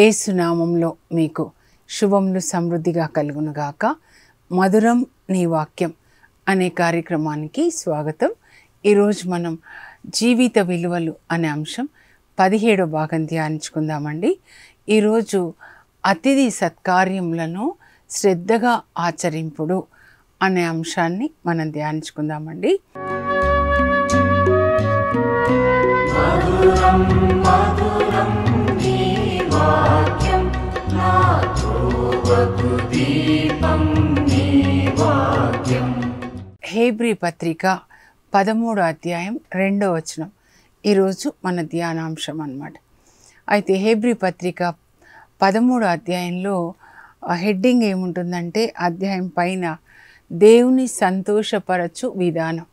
యేసునామంలో మీకు శుభములు సమృద్ధిగా కలుగునుగాక. మధురం నీ వాక్యం అనే కార్యక్రమానికి స్వాగతం. ఈరోజు మనం జీవిత విలువలు అనే అంశం 17వ భాగం ధ్యానించుకుందామండి. ఈరోజు అతిథి సత్కార్యములను శ్రద్ధగా ఆచరింపుడు అనే అంశాన్ని మనం ధ్యానించుకుందామండి. హెబ్రీ పత్రిక 13వ అధ్యాయం 2వ వచనం ఈరోజు మన ధ్యానాంశం అన్నమాట. అయితే హెబ్రీ పత్రిక 13వ అధ్యాయంలో హెడ్డింగ్ ఏముంటుందంటే, అధ్యాయం పైన దేవుని సంతోషపరచు విధానం.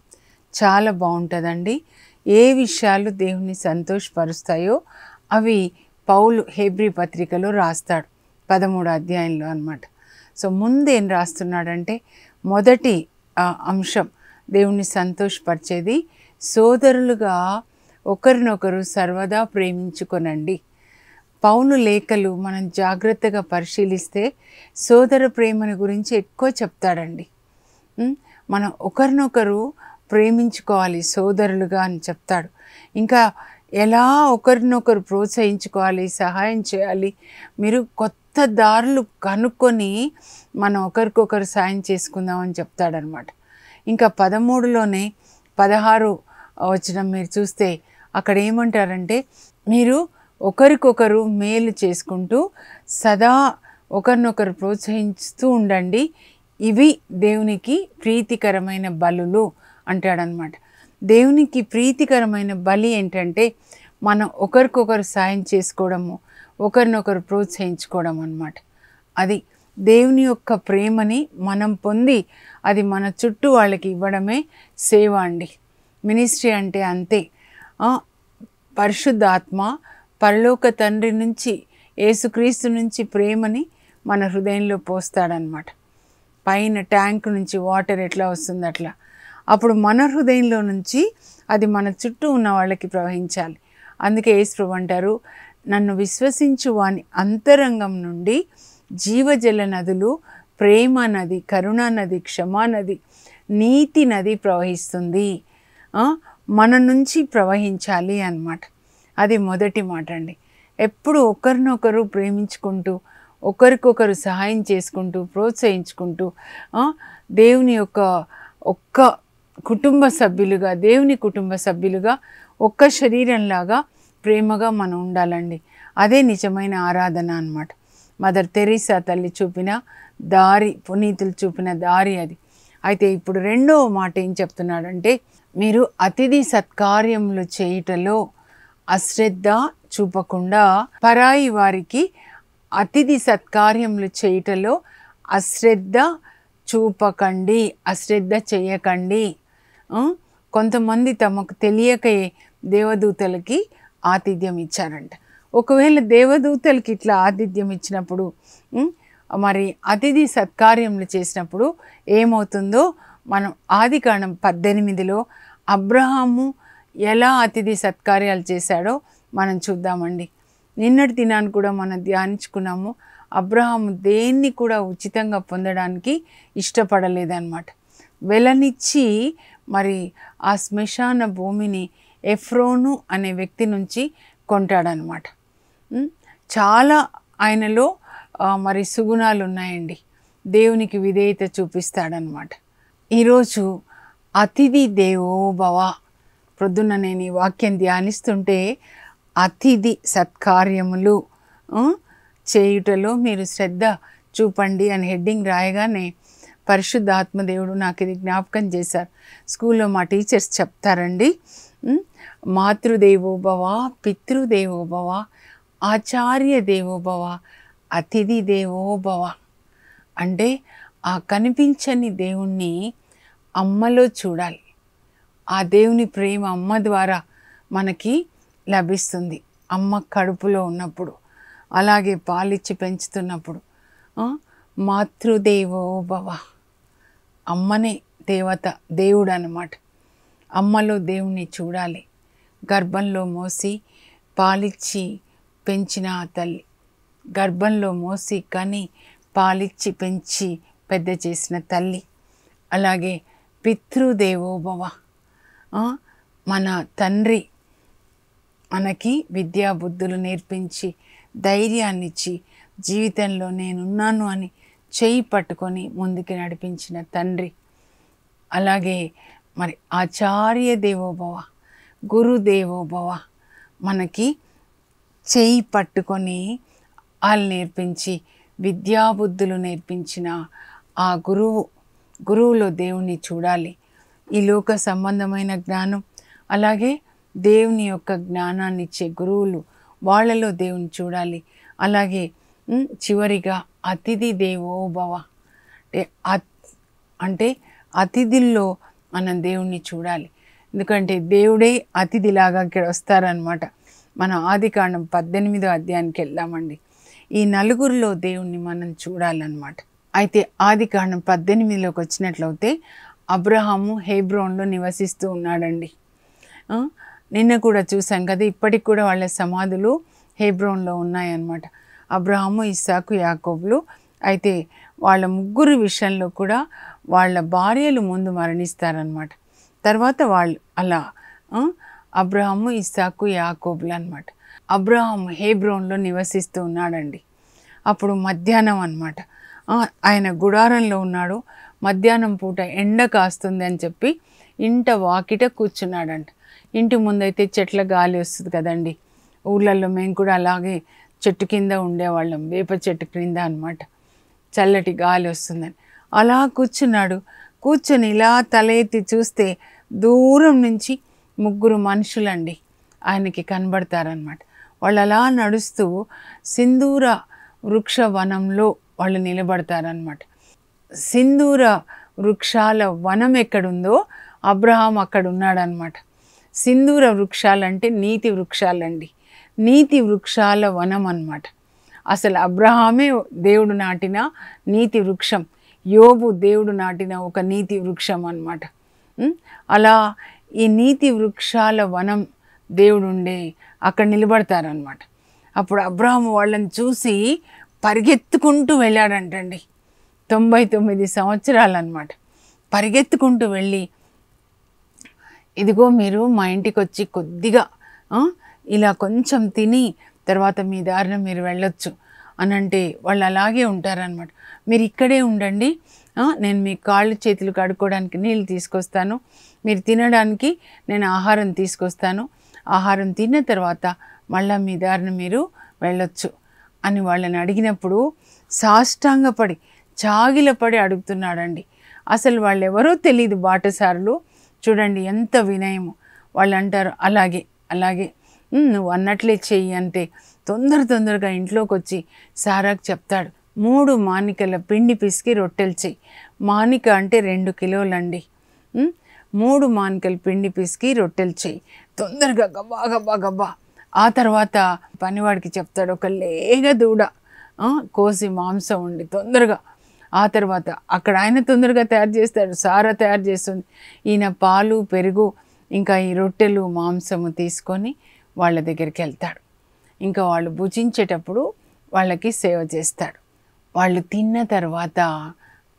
చాలా బాగుంటుందండి. ఏ విషయాలు దేవుని సంతోషపరుస్తాయో అవి పౌలు హెబ్రీ పత్రికలో రాస్తాడు 13వ అధ్యాయంలో అన్నమాట. సో ముందేం రాస్తున్నాడంటే, మొదటి అంశం దేవుని సంతోషపరిచేది, సోదరులుగా ఒకరినొకరు సర్వదా ప్రేమించుకొనండి. పౌలు లేఖలు మనం జాగ్రత్తగా పరిశీలిస్తే సోదర ప్రేమను గురించి ఎక్కువ చెప్తాడండి. మనం ఒకరినొకరు ప్రేమించుకోవాలి సోదరులుగా అని చెప్తాడు. ఇంకా ఎలా ఒకరినొకరు ప్రోత్సహించుకోవాలి, సహాయం చేయాలి, మీరు కొత్త దారులు కనుక్కొని మనం ఒకరికొకరు సాయం చేసుకుందామని చెప్తాడనమాట. ఇంకా 13లోనే 16 వచనం మీరు చూస్తే అక్కడ ఏమంటారంటే, మీరు ఒకరికొకరు మేలు చేసుకుంటూ సదా ఒకరినొకరు ప్రోత్సహిస్తూ ఉండండి, ఇవి దేవునికి ప్రీతికరమైన బలులు అంటాడనమాట. దేవునికి ప్రీతికరమైన బలి ఏంటంటే మనం ఒకరికొకరు సాయం చేసుకోవడము, ఒకరినొకరు ప్రోత్సహించుకోవడం అన్నమాట. అది దేవుని యొక్క ప్రేమని మనం పొంది అది మన చుట్టూ వాళ్ళకి ఇవ్వడమే సేవ అండి. మినిస్ట్రీ అంటే అంతే. పరిశుద్ధాత్మ పరలోక తండ్రి నుంచి, యేసుక్రీస్తు నుంచి ప్రేమని మన హృదయంలో పోస్తాడనమాట. పైన ట్యాంక్ నుంచి వాటర్ ఎట్లా వస్తుంది అట్లా, అప్పుడు మన హృదయంలో నుంచి అది మన చుట్టూ ఉన్న వాళ్ళకి ప్రవహించాలి. అందుకే యేసు అంటారు, నన్ను విశ్వసించు వాని అంతరంగం నుండి జీవజల నదులు, ప్రేమ నది, కరుణా నది, క్షమా నది, నీతి నది ప్రవహిస్తుంది. మన నుంచి ప్రవహించాలి అన్నమాట. అది మొదటి మాట అండి. ఎప్పుడు ఒకరినొకరు ప్రేమించుకుంటూ, ఒకరికొకరు సహాయం చేసుకుంటూ, ప్రోత్సహించుకుంటూ, దేవుని యొక్క ఒక్క కుటుంబ సభ్యులుగా, దేవుని కుటుంబ సభ్యులుగా, ఒక్క శరీరంలాగా ప్రేమగా మనం ఉండాలండి. అదే నిజమైన ఆరాధన అన్నమాట. మదర్ తెరీసా తల్లి చూపిన దారి, పునీతులు చూపిన దారి అది. అయితే ఇప్పుడు రెండవ మాట ఏం చెప్తున్నాడంటే, మీరు అతిథి సత్కార్యములు చేయుటలో అశ్రద్ధ చూపకుండా, పరాయి వారికి అతిథి సత్కార్యములు చేయుటలో అశ్రద్ధ చూపకండి, అశ్రద్ధ చేయకండి. కొంతమంది తమకు తెలియకే దేవదూతలకి ఆతిథ్యం ఇచ్చారంట. ఒకవేళ దేవదూతలకి ఇట్లా ఆతిథ్యం ఇచ్చినప్పుడు, మరి అతిథి సత్కార్యములు చేసినప్పుడు ఏమవుతుందో మనం ఆదికాండం 18లో అబ్రహాము ఎలా అతిథి సత్కార్యాలు చేశాడో మనం చూద్దామండి. నిన్నటి దినాన్ని కూడా మనం ధ్యానించుకున్నాము. అబ్రహాము దేన్ని కూడా ఉచితంగా పొందడానికి ఇష్టపడలేదన్నమాట. వెలనిచ్చి మరి ఆ శ్మశాన భూమిని ఎఫ్రోను అనే వ్యక్తి నుంచి కొంటాడనమాట. చాలా ఆయనలో మరి సుగుణాలు ఉన్నాయండి. దేవునికి విధేయత చూపిస్తాడనమాట. ఈరోజు అతిథి దేవో భవ. ప్రొద్దున నేను ఈ వాక్యం ధ్యానిస్తుంటే, అతిథి సత్కార్యములు చేయుటలో మీరు శ్రద్ధ చూపండి అని హెడ్డింగ్ రాయగానే పరిశుద్ధాత్మదేవుడు నాకు ఇది జ్ఞాపకం చేశారు. స్కూల్లో మా టీచర్స్ చెప్తారండి, మాతృదేవోభవ, పితృదేవోభవ, ఆచార్య దేవోభవ, అతిథి దేవోభవ. అంటే ఆ కనిపించని దేవుణ్ణి అమ్మలో చూడాలి. ఆ దేవుని ప్రేమ అమ్మ ద్వారా మనకి లభిస్తుంది. అమ్మ కడుపులో ఉన్నప్పుడు, అలాగే పాలిచ్చి పెంచుతున్నప్పుడు. మాతృదేవోభవ, అమ్మనే దేవత, దేవుడు అన్నమాట. అమ్మలో దేవుణ్ణి చూడాలి. గర్భంలో మోసి పాలిచ్చి పెంచిన ఆ తల్లి, గర్భంలో మోసి కని పాలిచ్చి పెంచి పెద్ద చేసిన తల్లి. అలాగే పితృదేవోభవ, మన తండ్రి మనకి విద్యా బుద్ధులు నేర్పించి ధైర్యాన్నిచ్చి జీవితంలో నేనున్నాను అని చేయి పట్టుకొని ముందుకు నడిపించిన తండ్రి. అలాగే మరి ఆచార్య దేవోభవ, గురుదేవోభవ, మనకి చేయి పట్టుకొని వాళ్ళు నేర్పించి విద్యాబుద్ధులు నేర్పించిన ఆ గురువులో దేవుణ్ణి చూడాలి. ఈ లోక సంబంధమైన జ్ఞానం, అలాగే దేవుని యొక్క జ్ఞానాన్ని ఇచ్చే గురువులు, వాళ్ళలో దేవుని చూడాలి. అలాగే చివరిగా అతిథి దేవోభవ, అంటే అతిథుల్లో మనం దేవుణ్ణి చూడాలి. ఎందుకంటే దేవుడే అతిథిలాగా ఇక్కడ వస్తారనమాట. మనం ఆదికాండం 18వ అధ్యాయానికి వెళ్దామండి. ఈ నలుగురిలో దేవుణ్ణి మనం చూడాలన్నమాట. అయితే ఆదికాండం 18లోకి వచ్చినట్లయితే అబ్రహాము హెబ్రోన్లో నివసిస్తూ ఉన్నాడండి. నిన్న కూడా చూసాం కదా, ఇప్పటికి కూడా వాళ్ళ సమాధులు హెబ్రోన్లో ఉన్నాయన్నమాట. అబ్రహాము, ఇస్సాకు, యాకోబులు. అయితే వాళ్ళ ముగ్గురు విషయంలో కూడా వాళ్ళ భార్యలు ముందు మరణిస్తారనమాట. తర్వాత వాళ్ళు అలా అబ్రహాము, ఇస్సాకు, యాకోబులు అనమాట. అబ్రహాము హెబ్రోన్లో నివసిస్తూ ఉన్నాడండి. అప్పుడు మధ్యాహ్నం అనమాట, ఆయన గుడారంలో ఉన్నాడు. మధ్యాహ్నం పూట ఎండ కాస్తుంది అని చెప్పి ఇంట వాకిట కూర్చున్నాడంట. ఇంటి ముందైతే చెట్ల గాలి వస్తుంది కదండి. ఊళ్ళల్లో మేము కూడా అలాగే చెట్టు కింద ఉండేవాళ్ళం, వేప చెట్టు కింద అనమాట. చల్లటి గాలి వస్తుందని అలా కూర్చున్నాడు. కూర్చొని ఇలా తల ఎత్తి చూస్తే దూరం నుంచి ముగ్గురు మనుషులండి ఆయనకి కనబడతారనమాట. వాళ్ళు అలా నడుస్తూ సింధూర వృక్ష వనంలో వాళ్ళు నిలబడతారనమాట. సింధూర వృక్షాల వనం ఎక్కడుందో అబ్రహాం అక్కడ ఉన్నాడనమాట. సింధూర వృక్షాలంటే నీతి వృక్షాలండి. నీతి వృక్షాల వనం అన్నమాట. అసలు అబ్రహామే దేవుడు నాటిన నీతి వృక్షం, యోబు దేవుడు నాటిన ఒక నీతి వృక్షం అన్నమాట. అలా ఈ నీతి వృక్షాల వనం దేవుడు ఉండే అక్కడ నిలబడతారనమాట. అప్పుడు అబ్రహాము వాళ్ళని చూసి పరిగెత్తుకుంటూ వెళ్ళాడంటండి. 99 సంవత్సరాలు అన్నమాట. పరిగెత్తుకుంటూ వెళ్ళి, ఇదిగో మీరు మా ఇంటికి వచ్చి కొద్దిగా ఇలా కొంచెం తిని తర్వాత మీ దారిన మీరు వెళ్ళొచ్చు అని అంటే వాళ్ళు అలాగే ఉంటారనమాట. మీరు ఇక్కడే ఉండండి, నేను మీ కాళ్ళు చేతులు కడుక్కోవడానికి నీళ్ళు తీసుకొస్తాను, మీరు తినడానికి నేను ఆహారం తీసుకొస్తాను, ఆహారం తిన్న తర్వాత మళ్ళీ మీ దారిన మీరు వెళ్ళొచ్చు అని వాళ్ళని అడిగినప్పుడు సాష్టాంగపడి చాగిలపడి అడుగుతున్నాడండి. అసలు వాళ్ళు ఎవరో తెలియదు, బాటసారులు. చూడండి ఎంత వినయము. వాళ్ళు అంటారు అలాగే అలాగే నువ్వు అన్నట్లే చెయ్యి అంటే తొందరగా ఇంట్లోకి వచ్చి సారాకు చెప్తాడు, 3 మానికల పిండి పిసికి రొట్టెలు చెయ్యి. మానిక అంటే 2 కిలోలండి. 3 మానికల పిండి పిసికి రొట్టెలు చెయ్యి, తొందరగా గబ్బా గబ్బా గబ్బా. ఆ తర్వాత పనివాడికి చెప్తాడు, ఒక లేగ దూడ కోసి మాంసం ఉండి తొందరగా. ఆ తర్వాత అక్కడ ఆయన తొందరగా తయారు చేస్తాడు, సారా తయారు చేస్తుంది. ఈయన పాలు పెరుగు ఇంకా ఈ రొట్టెలు మాంసము తీసుకొని వాళ్ళ దగ్గరికి వెళ్తాడు. ఇంకా వాళ్ళు భుజించేటప్పుడు వాళ్ళకి సేవ చేస్తాడు. వాళ్ళు తిన్న తర్వాత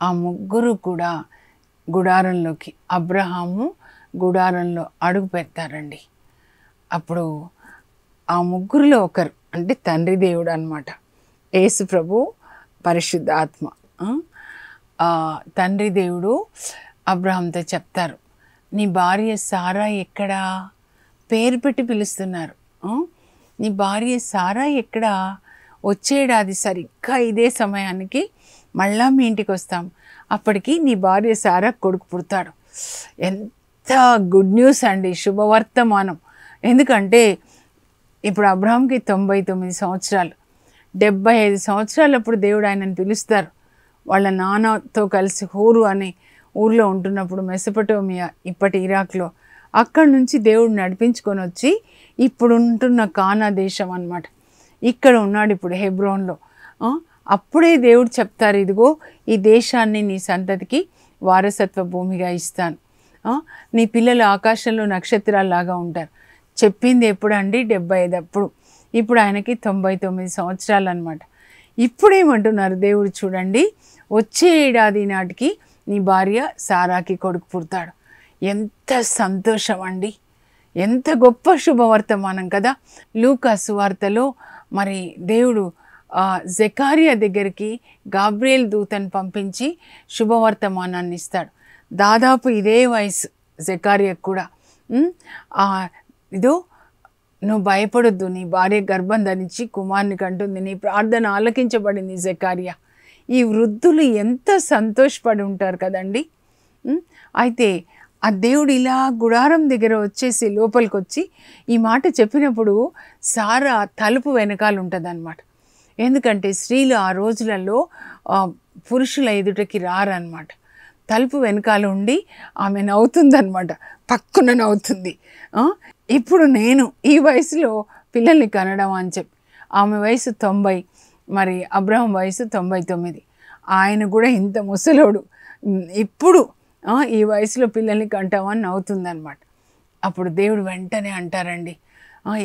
ఆ ముగ్గురు కూడా గుడారంలోకి, అబ్రహాము గుడారంలో అడుగు పెడతారండి. అప్పుడు ఆ ముగ్గురులో ఒకరు అంటే తండ్రి దేవుడు అన్నమాట, యేసు ప్రభు, పరిశుద్ధ ఆత్మ. తండ్రి దేవుడు అబ్రహాంతో చెప్తారు, నీ భార్య సారా ఎక్కడా? పేరు పెట్టి పిలుస్తున్నారు. నీ భార్య సారా ఎక్కడా? వచ్చేడాది సరిగ్గా ఇదే సమయానికి మళ్ళా మీ ఇంటికి వస్తాం, అప్పటికి నీ భార్య సారా కొడుకు పుడతాడు. ఎంత గుడ్ న్యూస్ అండి, శుభవర్తమానం. ఎందుకంటే ఇప్పుడు అబ్రహాంకి 99 సంవత్సరాలు, 75 సంవత్సరాలప్పుడు దేవుడు ఆయనను పిలుస్తారు. వాళ్ళ నాన్నతో కలిసి హూరు అనే ఊర్లో ఉంటున్నప్పుడు, మెసొపొటేమియా ఇప్పటి ఇరాక్లో, అక్కడి నుంచి దేవుడు నడిపించుకొని వచ్చి ఇప్పుడు ఉంటున్న కానా దేశం అన్నమాట, ఇక్కడ ఉన్నాడు ఇప్పుడు హెబ్రోన్లో. అప్పుడే దేవుడు చెప్తారు, ఇదిగో ఈ దేశాన్ని నీ సంతతికి వారసత్వ భూమిగా ఇస్తాను, నీ పిల్లలు ఆకాశంలో నక్షత్రాల్లాగా ఉంటారు, చెప్పింది ఎప్పుడండి 75 అప్పుడు. ఇప్పుడు ఆయనకి 99 సంవత్సరాలు అనమాట. ఇప్పుడేమంటున్నారు దేవుడు చూడండి, వచ్చే ఏడాది నాటికి నీ భార్య సారాకి కొడుకు పుడతాడు. ఎంత సంతోషం అండి, ఎంత గొప్ప శుభవర్తమానం కదా. లూకా సువార్తలో మరి దేవుడు జెకర్యా దగ్గరికి గాబ్రియేల్ దూతను పంపించి శుభవర్తమానాన్ని ఇస్తాడు. దాదాపు ఇదే వయసు జెకర్యాకు కూడా. ఇదో నువ్వు భయపడొద్దు, నీ భార్య గర్భం ధరించి కుమారుని కంటుంది, నీ ప్రార్థన ఆలకించబడింది జెకర్యా. ఈ వృద్ధులు ఎంత సంతోషపడి ఉంటారు కదండి. అయితే ఆ దేవుడు ఇలా గుడారం దగ్గర వచ్చేసి లోపలికి వచ్చి ఈ మాట చెప్పినప్పుడు సారా తలుపు వెనకాల ఉంటుంది అన్నమాట. ఎందుకంటే స్త్రీలు ఆ రోజులలో పురుషుల ఎదుటకి రారనమాట. తలుపు వెనకాల ఉండి ఆమె నవ్వుతుందనమాట, పక్కున నవ్వుతుంది. ఇప్పుడు నేను ఈ వయసులో పిల్లల్ని కనడం అని చెప్పి, ఆమె వయసు 90, మరి అబ్రహం వయసు 99. ఆయన కూడా ఇంత ముసలోడు, ఇప్పుడు ఈ వయసులో పిల్లల్ని కంటామని నవ్వుతుందనమాట. అప్పుడు దేవుడు వెంటనే అంటారండి,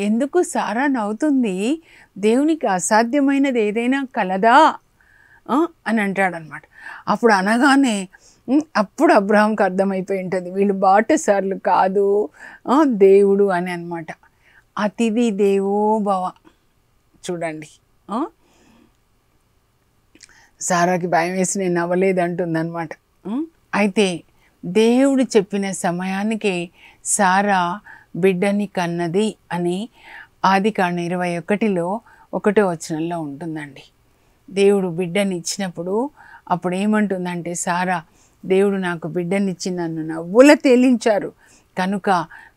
ఎందుకు సారా నవ్వుతుంది, దేవునికి అసాధ్యమైనది ఏదైనా కలదా అని అంటాడనమాట. అప్పుడు అనగానే అప్పుడు అబ్రహాంకి అర్థమైపోయి ఉంటుంది, వీళ్ళు బాటసార్లు కాదు, దేవుడు అని అనమాట. అతిథి దేవో భవ. చూడండి, సారాకి భయం వేసి నేను నవ్వలేదు అంటుందన్నమాట. అయితే దేవుడు చెప్పిన సమయానికి సారా బిడ్డని కన్నది అని ఆదికాండం 21లో 1వ వచనంలో ఉంటుందండి. దేవుడు బిడ్డని ఇచ్చినప్పుడు అప్పుడు ఏమంటుందంటే సారా, దేవుడు నాకు బిడ్డనిచ్చి నన్ను నవ్వుల తేలించారు కనుక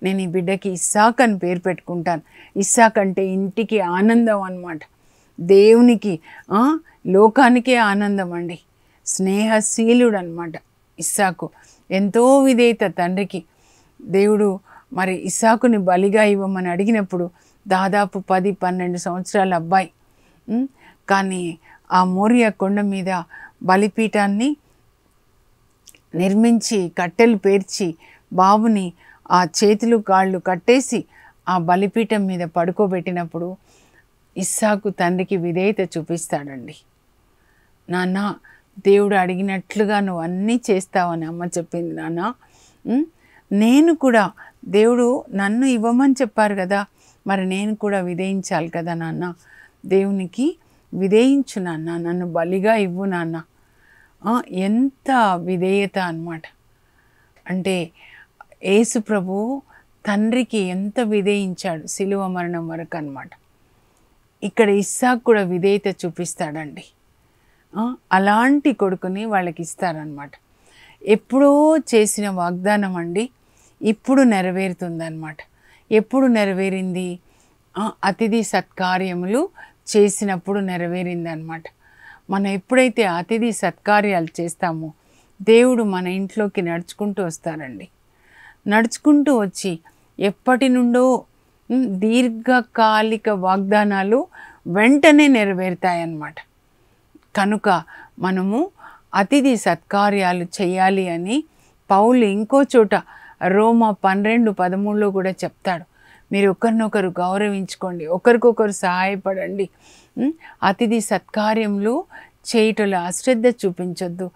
నేను ఈ బిడ్డకి ఇస్సాక్ అని పేరు పెట్టుకుంటాను. ఇస్సాక్ అంటే ఇంటికి ఆనందం అన్నమాట, దేవునికి లోకానికే ఆనందం అండి. స్నేహశీలుడు అనమాట ఇస్సాకు. ఎంతో విధేయత తండ్రికి. దేవుడు మరి ఇస్సాకుని బలిగా ఇవ్వమని అడిగినప్పుడు దాదాపు 10-12 సంవత్సరాల అబ్బాయి. కానీ ఆ మోరియా కొండ మీద బలిపీఠాన్ని నిర్మించి కట్టెలు పేర్చి బాబుని ఆ చేతులు కాళ్ళు కట్టేసి ఆ బలిపీఠం మీద పడుకోబెట్టినప్పుడు ఇస్సాకు తండ్రికి విధేయత చూపిస్తాడండి. నాన్న, దేవుడు అడిగినట్లుగా నువ్వు అన్నీ చేస్తావని అమ్మ చెప్పింది నాన్న. నేను కూడా దేవుడు నన్ను ఇవ్వమని చెప్పారు కదా, మరి నేను కూడా విధేయించాలి కదా నాన్న. దేవునికి విధేయించు నాన్న, నన్ను బలిగా ఇవ్వు నాన్న. ఎంత విధేయత అన్నమాట. అంటే యేసు ప్రభువు తండ్రికి ఎంత విధేయించాడు శిలువ మరణం వరకు అన్నమాట. ఇక్కడ ఇస్సాకు కూడా విధేయత చూపిస్తాడండి. అలాంటి కొడుకుని వాళ్ళకి ఇస్తారనమాట. ఎప్పుడో చేసిన వాగ్దానం అండి ఇప్పుడు నెరవేరుతుందన్నమాట. ఎప్పుడు నెరవేరింది? అతిథి సత్కార్యములు చేసినప్పుడు నెరవేరిందనమాట. మనం ఎప్పుడైతే అతిథి సత్కార్యాలు చేస్తామో దేవుడు మన ఇంట్లోకి నడుచుకుంటూ వస్తారండి. నడుచుకుంటూ వచ్చి ఎప్పటి నుండో దీర్ఘకాలిక వాగ్దానాలు వెంటనే నెరవేరుతాయన్నమాట. కనుక మనము అతిథి సత్కార్యాలు చేయాలి అని పౌలు ఇంకో చోట రోమా 12:13లో కూడా చెప్తాడు. మీరు ఒకరినొకరు గౌరవించుకోండి, ఒకరికొకరు సహాయపడండి, అతిథి సత్కార్యములు చేయుటలో అశ్రద్ధ చూపించొద్దు,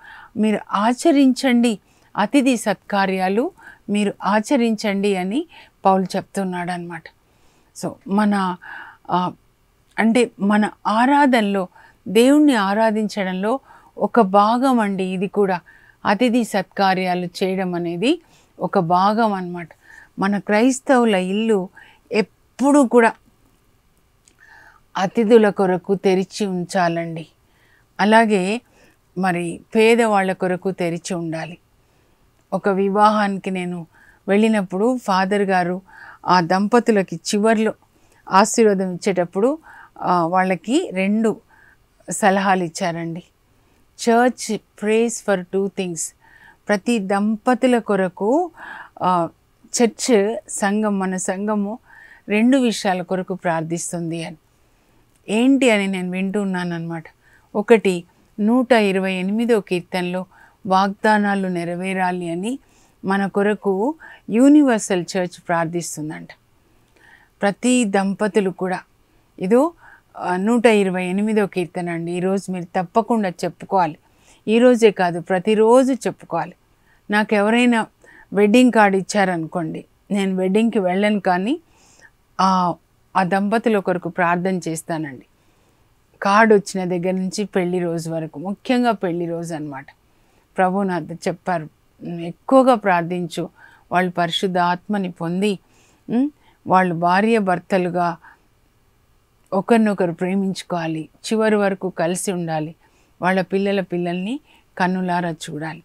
మీరు ఆచరించండి, అతిథి సత్కార్యాలు మీరు ఆచరించండి అని పౌలు చెప్తున్నాడు అన్నమాట. సో మన ఆరాధనలో, దేవుణ్ణి ఆరాధించడంలో ఒక భాగం అండి ఇది కూడా. అతిథి సత్కార్యాలు చేయడం అనేది ఒక భాగం అన్నమాట. మన క్రైస్తవుల ఇల్లు ఎప్పుడు కూడా అతిథుల కొరకు తెరిచి ఉంచాలండి. అలాగే మరి పేదవాళ్ళ కొరకు తెరిచి ఉండాలి. ఒక వివాహానికి నేను వెళ్ళినప్పుడు ఫాదర్ గారు ఆ దంపతులకి చివర్లో ఆశీర్వాదం ఇచ్చేటప్పుడు వాళ్ళకి 2 సలహాలు ఇచ్చారండి. Church prays for 2 things. ప్రతి దంపతుల కొరకు చర్చ్ సంఘం, మన సంఘము 2 విషయాల కొరకు ప్రార్థిస్తుంది అని. ఏంటి అని నేను వింటున్నాను అన్నమాట. ఒకటి 128వ కీర్తనలో వాగ్దానాలు నెరవేరాలి అని మన కొరకు యూనివర్సల్ చర్చ్ ప్రార్థిస్తుందంట. ప్రతి దంపతులు కూడా ఇదో 128వ కీర్తన అండి. ఈరోజు మీరు తప్పకుండా చెప్పుకోవాలి. ఈరోజే కాదు, ప్రతిరోజు చెప్పుకోవాలి. నాకు ఎవరైనా వెడ్డింగ్ కార్డు ఇచ్చారనుకోండి, నేను వెడ్డింగ్కి వెళ్ళను, కానీ ఆ దంపతుల కొరకు ప్రార్థన చేస్తానండి. కార్డు వచ్చిన దగ్గర నుంచి పెళ్లి రోజు వరకు, ముఖ్యంగా పెళ్లి రోజు అన్నమాట. ప్రభు నాతో చెప్పారు, ఎక్కువగా ప్రార్థించు, వాళ్ళు పరిశుద్ధ ఆత్మని పొంది వాళ్ళు భార్య భర్తలుగా ఒకరినొకరు ప్రేమించుకోవాలి, చివరి వరకు కలిసి ఉండాలి, వాళ్ళ పిల్లల్ని కన్నులారా చూడాలి.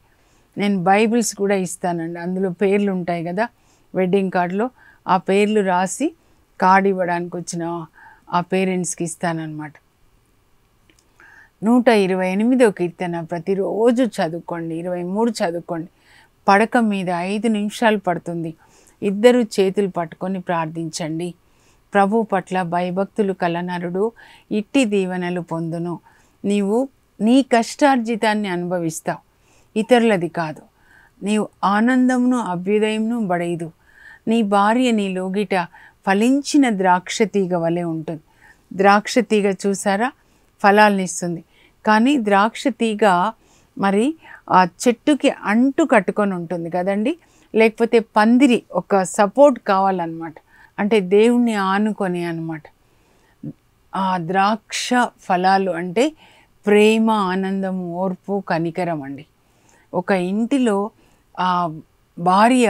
నేను బైబిల్స్ కూడా ఇస్తానండి, అందులో పేర్లు ఉంటాయి కదా వెడ్డింగ్ కార్డులో, ఆ పేర్లు రాసి కార్డు ఇవ్వడానికి వచ్చిన ఆ పేరెంట్స్కి ఇస్తానన్నమాట. 128వ కీర్తన ప్రతిరోజు చదువుకోండి, 23 చదువుకోండి. పడక మీద 5 నిమిషాలు పడుతుంది. ఇద్దరు చేతులు పట్టుకొని ప్రార్థించండి. ప్రభు పట్ల భయభక్తులు కలనరుడు ఇట్టి దీవెనలు పొందును. నీవు నీ కష్టార్జితాన్ని అనుభవిస్తావు, ఇతరులది కాదు. నీవు ఆనందమును అభ్యుదయమును బడైదు. నీ భార్య నీ లోగిట ఫలించిన ద్రాక్ష తీగ వలె ఉంటుంది. ద్రాక్ష తీగ చూసారా, ఫలాలనిస్తుంది. కానీ ద్రాక్ష తీగ మరి ఆ చెట్టుకి అంటు కట్టుకొని ఉంటుంది కదండి, లేకపోతే పందిరి ఒక సపోర్ట్ కావాలన్నమాట. అంటే దేవుణ్ణి ఆనుకొని అన్నమాట. ఆ ద్రాక్ష ఫలాలు అంటే ప్రేమ, ఆనందం, ఓర్పు, కనికరం అండి. ఒక ఇంటిలో ఆ భార్య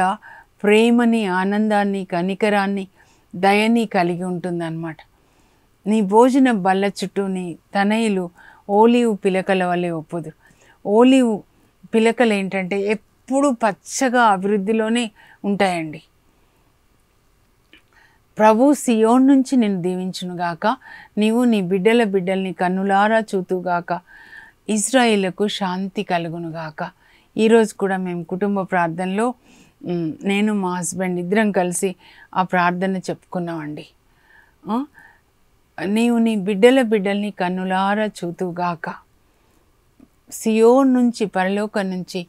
ప్రేమని, ఆనందాన్ని, కనికరాన్ని, దయని కలిగి ఉంటుందన్నమాట. నీ భోజన బల్ల చుట్టూ నీ తనయులు ఓలివు పిలకల వలె ఒప్పుదు. ఓలివు పిలకలు ఏంటంటే ఎప్పుడు పచ్చగా అభివృద్ధిలోనే ఉంటాయండి. ప్రభు సియోన్ నుంచి నేను దీవించునుగాక, నీవు నీ బిడ్డల్ని కన్నులారా చూతుగాక, ఇజ్రాయేలుకు శాంతి కలుగునుగాక. ఈరోజు కూడా మేము కుటుంబ ప్రార్థనలో నేను మా హస్బెండ్ ఇద్దరం కలిసి ఆ ప్రార్థన చెప్పుకున్నామండి. నీవు నీ బిడ్డల్ని కన్నులారా చూతుగాక. సియోన్ నుంచి, పరలోకం నుంచి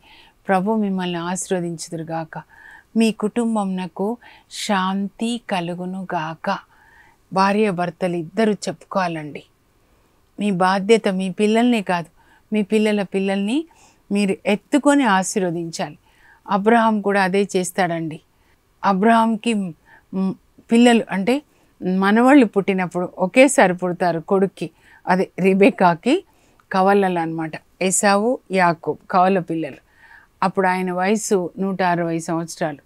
ప్రభు మిమ్మల్ని ఆశీర్వదించుదురుగాక. మీ కుటుంబంనకు శాంతి కలుగునుగాక. భార్య భర్తలు ఇద్దరు చెప్పుకోవాలండి. మీ బాధ్యత మీ పిల్లల్నే కాదు, మీ పిల్లల్ని మీరు ఎత్తుకొని ఆశీర్వదించాలి. అబ్రహాం కూడా అదే చేస్తాడండి. అబ్రహాంకి పిల్లలు అంటే మనవాళ్ళు పుట్టినప్పుడు ఒకేసారి పుడతారు కొడుక్కి, అదే రిబెకాకి కవలలు అనమాట. ఏసావు, యాకోబు కవల పిల్లలు. అప్పుడు ఆయన వయసు 160 సంవత్సరాలు.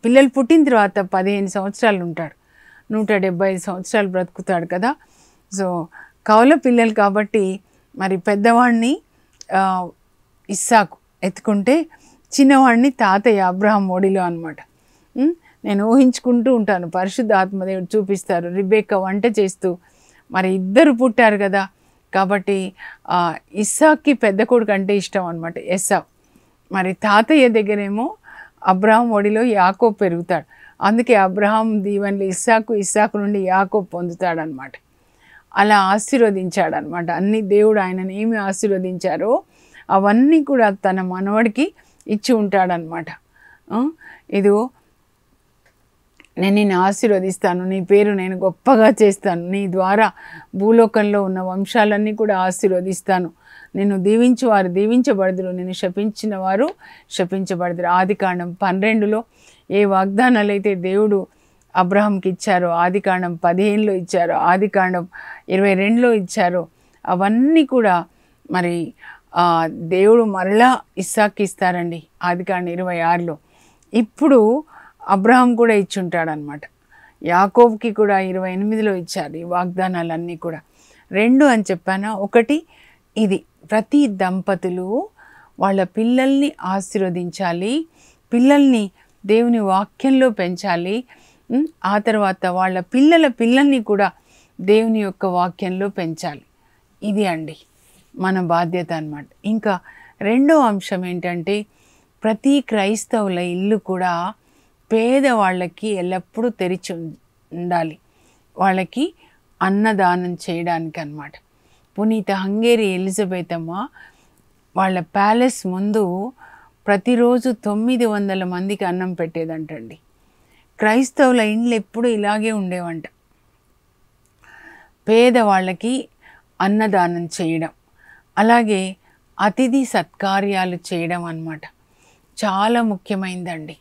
పిల్లలు పుట్టిన తర్వాత 15 సంవత్సరాలు ఉంటాడు, 175 సంవత్సరాలు బ్రతుకుతాడు కదా. సో కవల పిల్లలు కాబట్టి మరి పెద్దవాడిని ఇస్సాకు ఎత్తుకుంటే చిన్నవాడిని తాతయ్య అబ్రహాం ఒడిలో అనమాట. నేను ఊహించుకుంటూ ఉంటాను, పరిశుద్ధ ఆత్మదేవుడు చూపిస్తారు. రిబెక్కా వంట చేస్తూ మరి ఇద్దరు పుట్టారు కదా, కాబట్టి ఇస్సాక్కి పెద్ద కొడుకు అంటే ఇష్టం అనమాట, ఏసావు. మరి తాతయ్య దగ్గరేమో అబ్రహాం ఒడిలో యాకోబు పెరుగుతాడు. అందుకే అబ్రహాం దీవెనలు ఇస్సాకు నుండి యాకోబు పొందుతాడనమాట. అలా ఆశీర్వదించాడనమాట. అన్ని దేవుడు ఆయనను ఏమి ఆశీర్వదించారో అవన్నీ కూడా తన మనవడికి ఇచ్చి ఉంటాడనమాట. ఇదిగో నేను నిన్ను ఆశీర్వదిస్తాను, నీ పేరు నేను గొప్పగా చేస్తాను, నీ ద్వారా భూలోకంలో ఉన్న వంశాలన్నీ కూడా ఆశీర్వదిస్తాను, నిన్ను దీవించు వారు దీవించబడదురు, నిన్ను శపించిన వారు శపించబడదురు. ఆదికాండం 12లో ఏ వాగ్దానాలు అయితే దేవుడు అబ్రహాంకి ఇచ్చారో, ఆదికాండం 15లో ఇచ్చారో, ఆదికాండం 22లో ఇచ్చారో అవన్నీ కూడా మరి దేవుడు మరలా ఇస్సాక్కి ఇస్తారండి ఆదికాండం 26లో. ఇప్పుడు అబ్రహాం కూడా ఇచ్చుంటాడనమాట. యాకోబుకి కూడా 28లో ఇచ్చారు ఈ వాగ్దానాలన్నీ కూడా. 2 అని చెప్పానా. ఒకటి ఇది, ప్రతి దంపతులు వాళ్ళ పిల్లల్ని ఆశీర్వదించాలి, పిల్లల్ని దేవుని వాక్యంలో పెంచాలి. ఆ తర్వాత వాళ్ళ పిల్లల్ని కూడా దేవుని యొక్క వాక్యంలో పెంచాలి. ఇది అండి మన బాధ్యత అన్నమాట. ఇంకా 2వ అంశం ఏంటంటే ప్రతి క్రైస్తవుల ఇల్లు కూడా పేదవాళ్ళకి ఎల్లప్పుడూ తెరిచి ఉండాలి, వాళ్ళకి అన్నదానం చేయడానికి అన్నమాట. పునీత హంగేరి ఎలిజబెత్ అమ్మ వాళ్ళ ప్యాలెస్ ముందు ప్రతిరోజు 900 మందికి అన్నం పెట్టేదంటండి. క్రైస్తవుల ఇండ్లు ఎప్పుడు ఇలాగే ఉండేవంట. పేదవాళ్ళకి అన్నదానం చేయడం, అలాగే అతిథి సత్కార్యాలు చేయడం అన్నమాట. చాలా ముఖ్యమైనదండి.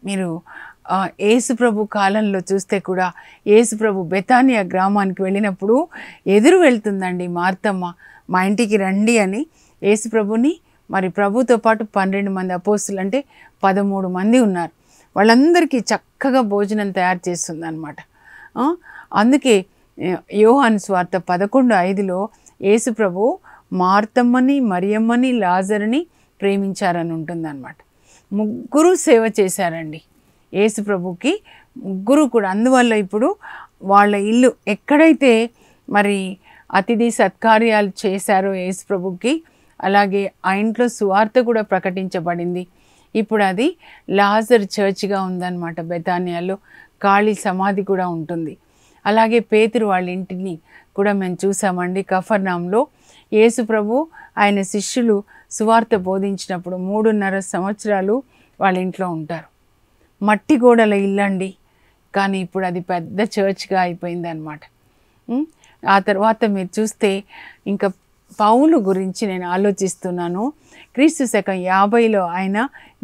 మీరు యేసుప్రభు కాలంలో చూస్తే కూడా యేసుప్రభు బెతానియా గ్రామానికి వెళ్ళినప్పుడు ఎదురు వెళ్తుందండి మార్తమ్మ, మా ఇంటికి రండి అని. యేసుప్రభుని మరి ప్రభుతో పాటు 12 మంది అపోస్తులు, అంటే 13 మంది ఉన్నారు. వాళ్ళందరికీ చక్కగా భోజనం తయారు చేస్తుంది అనమాట. అందుకే యోహాను సువార్త 11:5లో యేసుప్రభు మార్తమ్మని, మరియమ్మని, లాజరుని ప్రేమించారని ఉంటుందన్నమాట. ముగ్గురు సేవ చేశారండి యేసుప్రభుకి, ముగ్గురు కూడా. అందువల్ల ఇప్పుడు వాళ్ళ ఇల్లు ఎక్కడైతే మరి అతిథి సత్కార్యాలు చేశారో యేసుప్రభుకి, అలాగే ఆ ఇంట్లో సువార్త కూడా ప్రకటించబడింది. ఇప్పుడు అది లాజర్ చర్చ్గా ఉందన్నమాట. బెతానియాలో ఖాళీ సమాధి కూడా ఉంటుంది. అలాగే పేతురు వాళ్ళ ఇంటిని కూడా మేము చూసామండి. కఫర్నాంలో యేసుప్రభు ఆయన శిష్యులు సువార్త బోధించినప్పుడు 3.5 సంవత్సరాలు వాళ్ళ ఇంట్లో ఉంటారు. మట్టి గోడల ఇల్లండి, కానీ ఇప్పుడు అది పెద్ద చర్చ్గా అయిపోయింది అనమాట. ఆ తర్వాత మీరు చూస్తే ఇంకా పౌలు గురించి నేను ఆలోచిస్తున్నాను. క్రీస్తు శకం 50లో ఆయన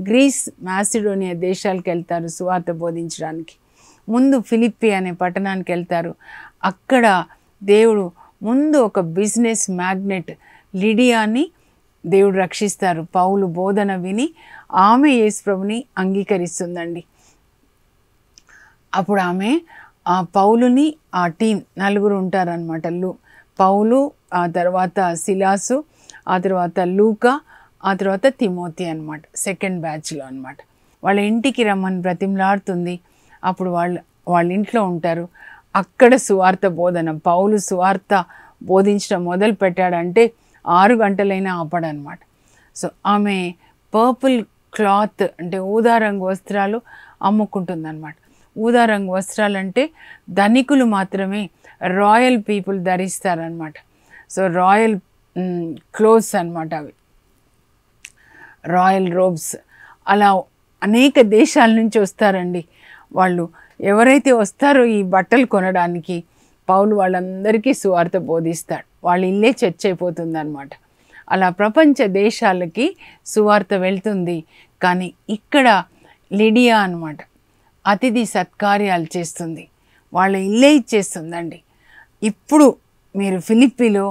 గ్రీస్, మాసిడోనియా దేశాలకు వెళ్తారు సువార్త బోధించడానికి. ముందు ఫిలిప్పి అనే పట్టణానికి వెళ్తారు. అక్కడ దేవుడు ముందు ఒక బిజినెస్ మ్యాగ్నెట్ లిడియాని దేవుడు రక్షిస్తారు. పౌలు బోధన విని ఆమె యేసుప్రభుని అంగీకరిస్తుందండి. అప్పుడు ఆమె పౌలుని, ఆ టీం 4 ఉంటారనమాట. పౌలు, ఆ తర్వాత సిలాసు, ఆ తర్వాత లూకా, ఆ తర్వాత తిమోతి అనమాట. సెకండ్ బ్యాచ్లో అనమాట. వాళ్ళ ఇంటికి రమ్మని బ్రతిమలాడుతుంది. అప్పుడు వాళ్ళ ఇంట్లో ఉంటారు. అక్కడ సువార్త బోధన, పౌలు సువార్త బోధించడం మొదలు పెట్టాడంటే 6 గంటలైనా ఆపడనమాట. సో ఆమె పర్పుల్ క్లాత్ అంటే ఊదా రంగు వస్త్రాలు అమ్ముకుంటుందన్నమాట. ఊదా రంగు వస్త్రాలు అంటే ధనికులు మాత్రమే, రాయల్ పీపుల్ ధరిస్తారనమాట. సో రాయల్ క్లోత్స్ అనమాట అవి, రాయల్ రోబ్స్. అలా అనేక దేశాల నుంచి వస్తారండి వాళ్ళు. ఎవరైతే వస్తారో ఈ బట్టలు కొనడానికి, పౌలు వాళ్ళందరికీ సువార్త బోధిస్తాడు. వాళ్ళ ఇల్లే చర్చ్ అయిపోతుంది అనమాట. అలా ప్రపంచ దేశాలకి సువార్త వెళ్తుంది. కానీ ఇక్కడ లిడియా అనమాట అతిథి సత్కార్యాలు చేస్తుంది, వాళ్ళ ఇల్లే ఇచ్చేస్తుందండి. ఇప్పుడు మీరు ఫిలిప్పీలో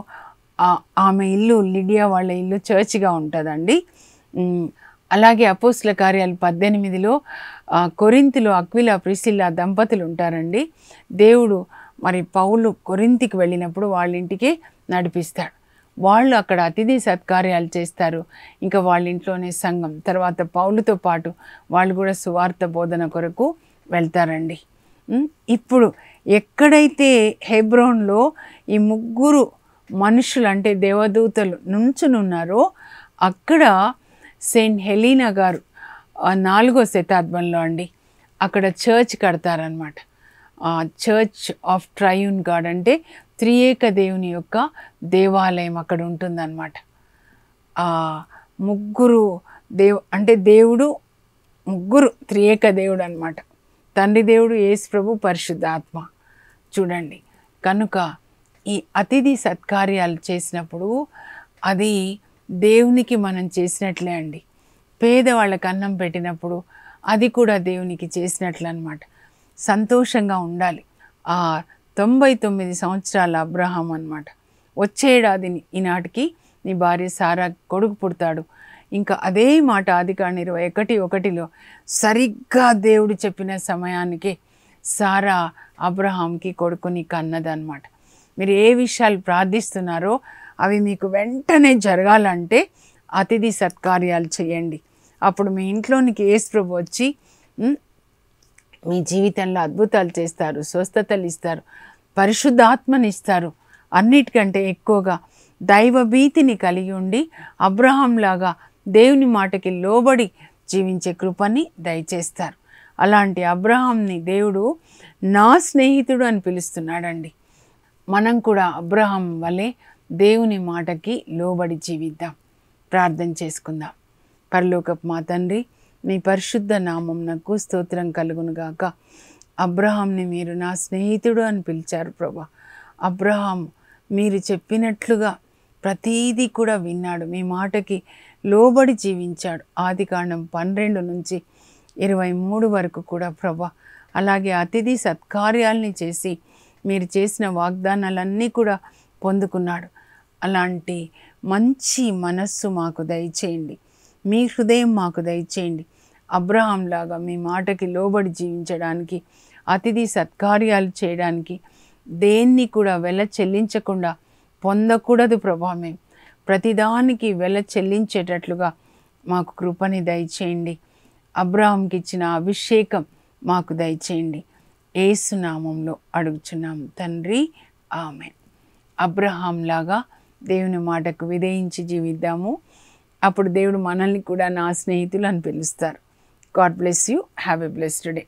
ఆమె ఇల్లు, లిడియా వాళ్ళ ఇల్లు చర్చ్గా ఉంటుందండి. అలాగే అపోస్తుల కార్యాలు 18లో కొరింథీలో అక్విలా, ప్రిసిల్లా దంపతులు ఉంటారండి. దేవుడు మరి పౌలు కొరింథీకి వెళ్ళినప్పుడు వాళ్ళ ఇంటికి నడిపిస్తాడు. వాళ్ళు అక్కడ అతిథి సత్కార్యాలు చేస్తారు. ఇంకా వాళ్ళ ఇంట్లోనే సంఘం. తర్వాత పౌలుతో పాటు వాళ్ళు కూడా సువార్త బోధన కొరకు వెళ్తారండి. ఇప్పుడు ఎక్కడైతే హెబ్రోన్లో ఈ ముగ్గురు మనుషులు అంటే దేవదూతలు నుంచునున్నారో అక్కడ సెయింట్ హెలీనా గారు 4వ శతాబ్దంలో అండి అక్కడ చర్చ్ కడతారనమాట. చర్చ్ ఆఫ్ ట్రయూన్ గాడ్ అంటే త్రియేక దేవుని యొక్క దేవాలయం అక్కడ ఉంటుందన్నమాట. ముగ్గురు అంటే దేవుడు ముగ్గురు, త్రియేక దేవుడు అనమాట. తండ్రి దేవుడు, యేసు ప్రభు, పరిశుద్ధాత్మ. చూడండి, కనుక ఈ అతిథి సత్కార్యాలు చేసినప్పుడు అది దేవునికి మనం చేసినట్లే అండి. పేదవాళ్ళకి అన్నం పెట్టినప్పుడు అది కూడా దేవునికి చేసినట్లు అనమాట. సంతోషంగా ఉండాలి. 99 సంవత్సరాల అబ్రహాం అనమాట. వచ్చే ఏడాది ఈనాటికి నీ భార్య సారా కొడుకు పుడతాడు. ఇంకా అదే మాట ఆదికాండం 21:1లో సరిగ్గా దేవుడు చెప్పిన సమయానికి సారా అబ్రహాంకి కొడుకుని కన్నదనమాట. మీరు ఏ విషయాలు ప్రార్థిస్తున్నారో అవి మీకు వెంటనే జరగాలంటే అతిథి సత్కార్యాలు చేయండి. అప్పుడు మీ ఇంట్లోనికి యేసు ప్రభు వచ్చి మీ జీవితంలో అద్భుతాలు చేస్తారు, స్వస్థతలు ఇస్తారు, పరిశుద్ధాత్మని ఇస్తారు. అన్నిటికంటే ఎక్కువగా దైవ భీతిని కలిగి ఉండి అబ్రహాంలాగా దేవుని మాటకి లోబడి జీవించే కృపని దయచేస్తారు. అలాంటి అబ్రహాంని దేవుడు నా స్నేహితుడు అని పిలుస్తున్నాడండి. మనం కూడా అబ్రహాం వలె దేవుని మాటకి లోబడి జీవిద్దాం. ప్రార్థన చేసుకుందాం. పరలోకపు మా తండ్రి, మీ పరిశుద్ధ నామమునకు స్తోత్రం కలుగునుగాక. అబ్రహాంని మీరు నా స్నేహితుడు అని పిలిచారు ప్రభా. అబ్రహాం మీరు చెప్పినట్లుగా ప్రతీదీ కూడా విన్నాడు, మీ మాటకి లోబడి జీవించాడు. ఆదికాండం 12 నుంచి 23 వరకు కూడా ప్రభా. అలాగే అతిథి సత్కార్యాల్ని చేసి మీరు చేసిన వాగ్దానాలన్నీ కూడా పొందుకున్నాడు. అలాంటి మంచి మనస్సు మాకు దయచేయండి, మీ హృదయం మాకు దయచేయండి. అబ్రహాంలాగా మీ మాటకి లోబడి జీవించడానికి, అతిథి సత్కార్యాలు చేయడానికి, దేన్ని కూడా వెల చెల్లించకుండా పొందకూడదు ప్రభా. మేము ప్రతిదానికి వెల చెల్లించేటట్లుగా మాకు కృపని దయచేయండి. అబ్రహాంకి ఇచ్చిన అభిషేకం మాకు దయచేయండి. యేసు నామంలో అడుగుచున్నాం తండ్రి, ఆమేన్. అబ్రహాంలాగా దేవుని మాటకు విధేయించి జీవిద్దాము. అప్పుడు దేవుడు మనల్ని కూడా నా స్నేహితులు అని పిలుస్తారు. God bless you. Have a blessed day.